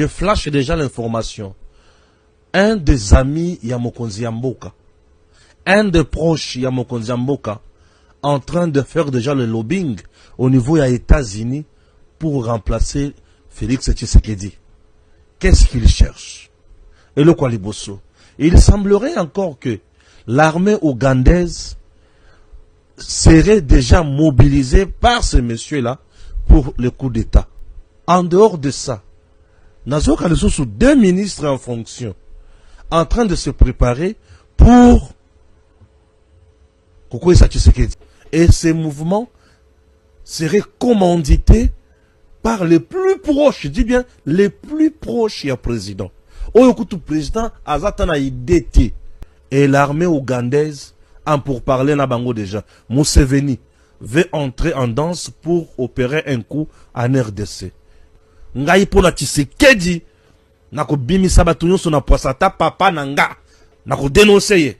Je flash déjà l'information. Un des amis Yamokonzi Mboka, un des proches Yamokonzi Mboka, en train de faire déjà le lobbying au niveau des États-Unis pour remplacer Félix Tshisekedi. Qu'est-ce qu'il cherche? Et le Kwaliboso. Il semblerait encore que l'armée ougandaise serait déjà mobilisée par ce monsieur-là pour le coup d'État. En dehors de ça, Nazo Kaleso sous deux ministres en fonction, en train de se préparer pour Koko Tshisekedi. Et ces mouvements seraient commandités par les plus proches, je dis bien les plus proches du président. Oyokutu président Azatana Ideti et l'armée ougandaise en pour parler na bango déjà. Museveni veut entrer en danse pour opérer un coup en RDC. Ngai pona Tshisekedi nako bimisa batu nyonso na poisata papa nanga nako dénoncer ye.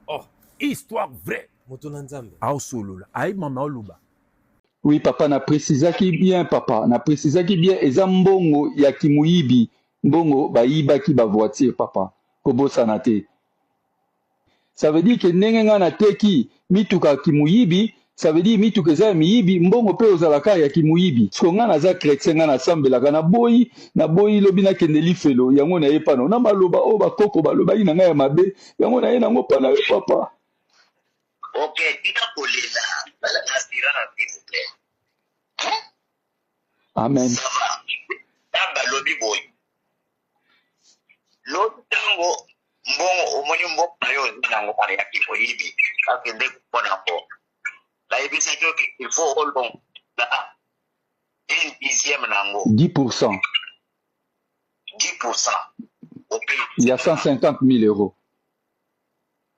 Oh, histoire vraie. Motona Nzambe. Ah solola. Aïe mama oluba. Oui, papa, na précisaki bien, papa. Na précisaki bien, eza mbongo ya kimuyibi. Mbongo ba yiba ki ba voiture, papa. Kobo sanate. Ça veut dire que nengenga na teki mituka kimuyibi, ça veut dire mituka eza miyibi, mbongo pe ozalaka ya kimuyibi. Songa na za chrétien nga na sambelaka na boyi lobi na kendeli felo, yango na ye pano. Na maloba o ba koko ba loba ina nga ya mabe, yango na ye nango pana yo, papa. Ok, tika kolela, bala assurance, s'il vous plaît. Hein? Amen. Ça va. Tamba lobi boy. L'autre tango, mbongo, omoni mbongo na yo, nango pale ya kifo hivi. Kakende kupona mbo. La ebisa kioke, il faut au long. Là, une dixième nango. 10%. 10%. Ok. Il y a 150 000 euros.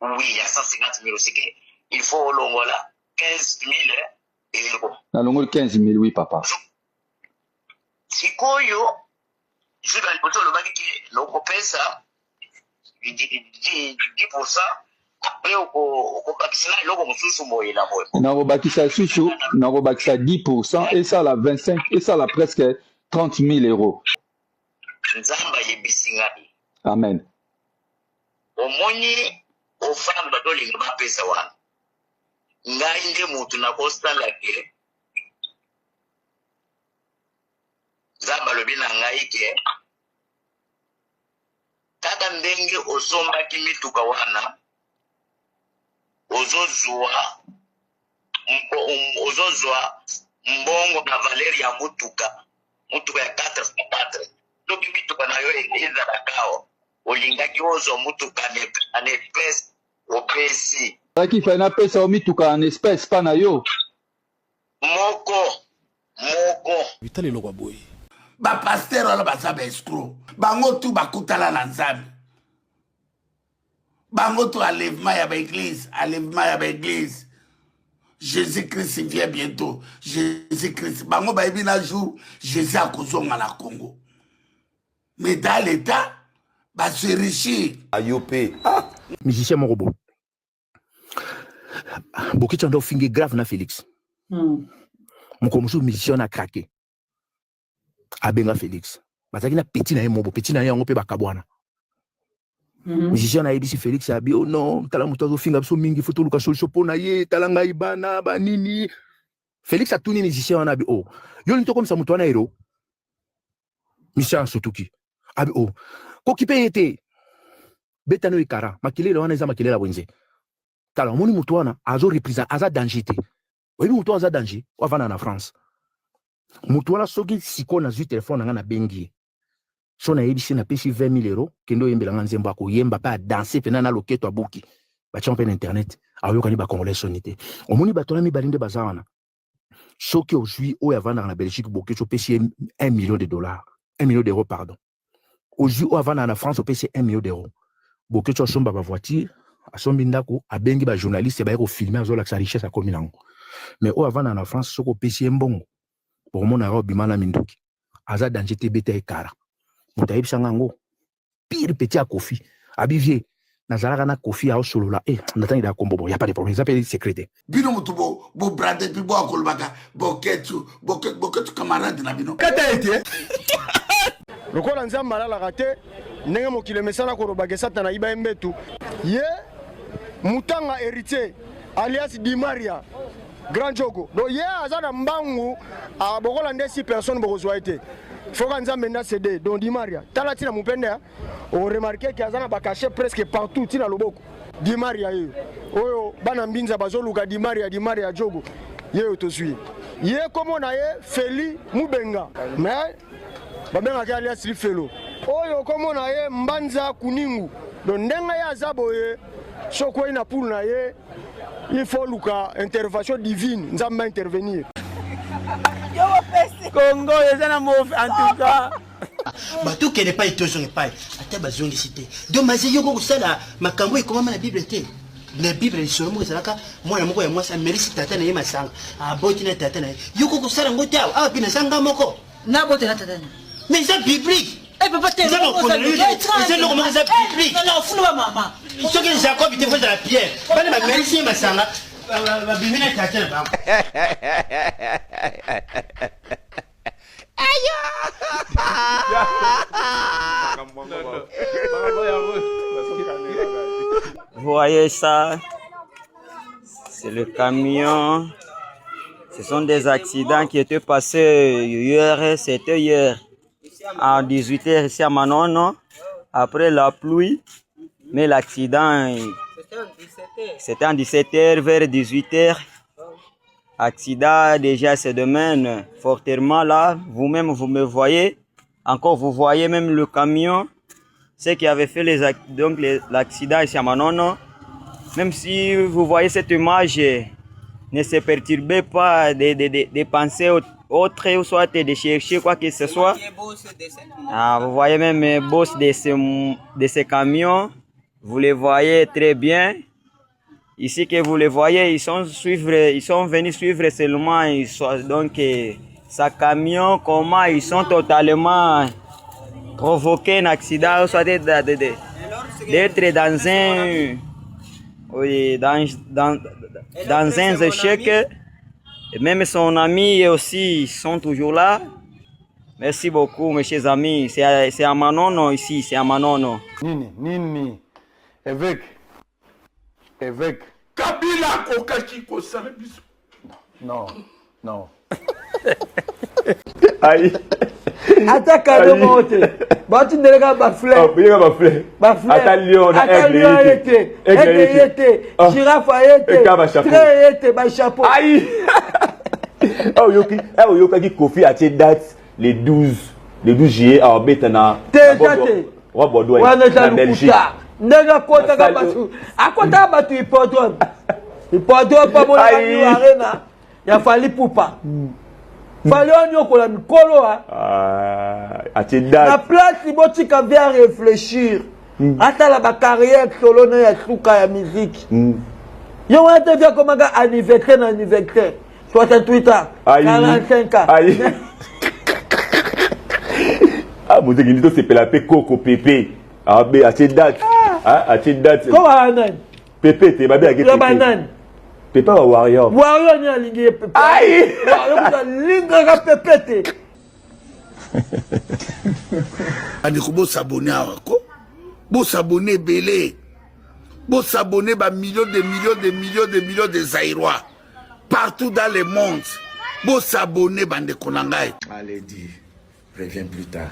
Oui, il y a 150 000 aussi. Il faut au long là 15 000 euros. Na longo 15 000, oui, papa. Sikoyo, je vais le baki qui loko pesa 10%. Après, au bakisina, loko mususu moye la moye. Na robakisa susu, na robakisa 10%, et ça la 25, et ça la presque 30 000 euros. Nzamba yebisinga. Amen. Omoni, au femme badoli ngaba pesa wana. Ngai nde mutu na costa lake. Nzamba lobi na ngai ke. Kaka ndenge osombaki mituka wana. Ozozwa mbongo na valeri ya mutuka. Mutuka ya 4x4. Doki mituka na yo eza na kao. Olingaki ozo mutuka en espèce opesi. Qui fait na pesa o mituka en espèce pa na yo. Moko. Vitali lokwa boy. Ba pasteur wala ba sabe escroc. Bango tu bakutala na Nzambe. Bango tu enlèvement ya ba église. Jésus-Christ vient bientôt. Jésus-Christ. Bango ba ebi na jour Jésus a kozonga na Congo. Mais dans l'état ba se richer. Ayopé. Musicien Morobo. Bokicha ndo fingi grave na Félix. Mukomusu musicien a craqué. Abenga Félix. Bazaki na petit na ye mobo, petit na ye ngo pe bakabwana. Musicien na ebisi Félix abi oh non, tala muto zo finga biso mingi foto luka solution pona ye, tala ngai bana ba nini. Félix a tuni musicien na abi oh. Yo nito comme ça muto na hero. Musicien Sotuki. Abi oh. Ko kipe yete. Betano ikara, makilele wana eza makilele wenze. Tala moni mutu wana azo represent aza danger te. Oyebi mutu aza danger, wavana na France. Mutu wana soki siko na zui telefone nga na bengi. So na yebisi na pesi 20 000 euros, kendo yembela nga nzembo ako yemba pa danser pena na loketo abuki. Ba champion internet, ayoka ni ba congolais sonité. Omoni batona mi balinde bazawana. Soki ozui o yavana na Belgique boketo pesi 1 million de dollars, 1 million d'euros pardon. Ozui o yavana na France pesi 1 million d'euros. Boketo somba ba voiture, asombi ndako, abengi ba journaliste ba ko filmer azola sa richesse a kominango. Mais o yavana na France soko pesi mbongo. Pour mon arabe bimana minduki. Aza danger te bete kara. Mutaib sangango. Pire petit à Kofi. Abivier. Nazaraka na Kofi a solola. Nathan il a combo. Y a pas de problème. Ça peut être secrétaire. Bino mutubo, bo brade pi bo akolbaka, bo ketu camarade na bino. Kata été. lokola nzambe alalaka te ndenge mokili mesana kolobaka satana iba embetu ye mutanga héritier alias Di Maria Grand Jogo donc ye aza na mbangu bokola nde 6 personnes bokozwa ete foka nzambe nda cédé donc Di Maria tala tina mupende o remarquer que aza na bakache presque partout tina loboko Di Maria ye oyo bana mbinza bazoluka Di Maria Jogo ye otozwi ye komo na ye Feli Mubenga mais babengaka alias Lifelo oyo komo na ye Mbanza Kuningu donc ndenga ya zaboye soko ina poule na ye il faut luka intervention divine nzamba intervenir Congo ezana mof en tout cas bato qui n'est pas étonné pas ata bazongi cité donc mazi yoko kusala makambo e comment na Bible te la Bible est sur moi zalaka mwana moko ya mwasa merisi tata na ye masanga aboti na tata na yoko kusala ngote awa pina sanga moko na bote na tata mais c'est biblique. Eh papa t'es c'est le comment ça biblique. Non fulu maman. Ce que Jacob il te fait de la pierre. Bana ma merisi masanga ba bimina tata na ba. Vous voyez ça, c'est le camion. Ce sont des accidents qui étaient passés hier, c'était hier, à 18h ici à Manono, après la pluie. Mais l'accident, c'était en 17h vers 18h. Accident déjà ce domaine fortement là. Vous-même, vous me voyez. Encore, vous voyez même le camion. Ceux qui avaient fait l'accident ici à Manono. Même si vous voyez cette image, ne se perturbez pas de penser autre ou soit de chercher quoi que ce soit. Vous voyez même les boss de ce camion. Vous les voyez très bien. Ici que vous les voyez, ils sont venus suivre seulement. Donc, ce camion, comment ils sont totalement provoqué un accident, soit d'être dans un échec. Et même son ami aussi sont toujours là. Merci beaucoup, mes chers amis. C'est à Manono ici, c'est à Manono. Nini, évêque. Kabila kokaki kosala biso. Non. Aïe. Attaque à deux mots. Bâti de la baflé. Ata lion été. Girafe été. Chapeau. Aïe. Yoki Kofi a date le 12 juillet à Betana. Bordeaux. En Belgique. Nega kota ka batu. Akota batu hippodrome. Hippodrome pa mo arena. Ya fali pupa. Fali onyo kola mikolo Atenda. La place iboti ka vient réfléchir. Ata la ba carrière solo na ya suka ya musique. Yo wate via comme un anniversaire. 68 ans. 45 ans. Aïe. Ah, vous avez dit que c'est la Coco Pépé. Ah, mais à cette date. À cette date. Comment Anan? Pépé, t'es ma belle. Pépé ou Warrior? Warrior ni aligné Pépé. Aïe! Warrior ni aligné Pépé. Andiko bo s'abonner à quoi? Bo s'abonner belé. Bo s'abonner ba millions de Zaïrois. Partout dans le monde. Bo s'abonner bande konangai. Allez, dis. Reviens plus tard.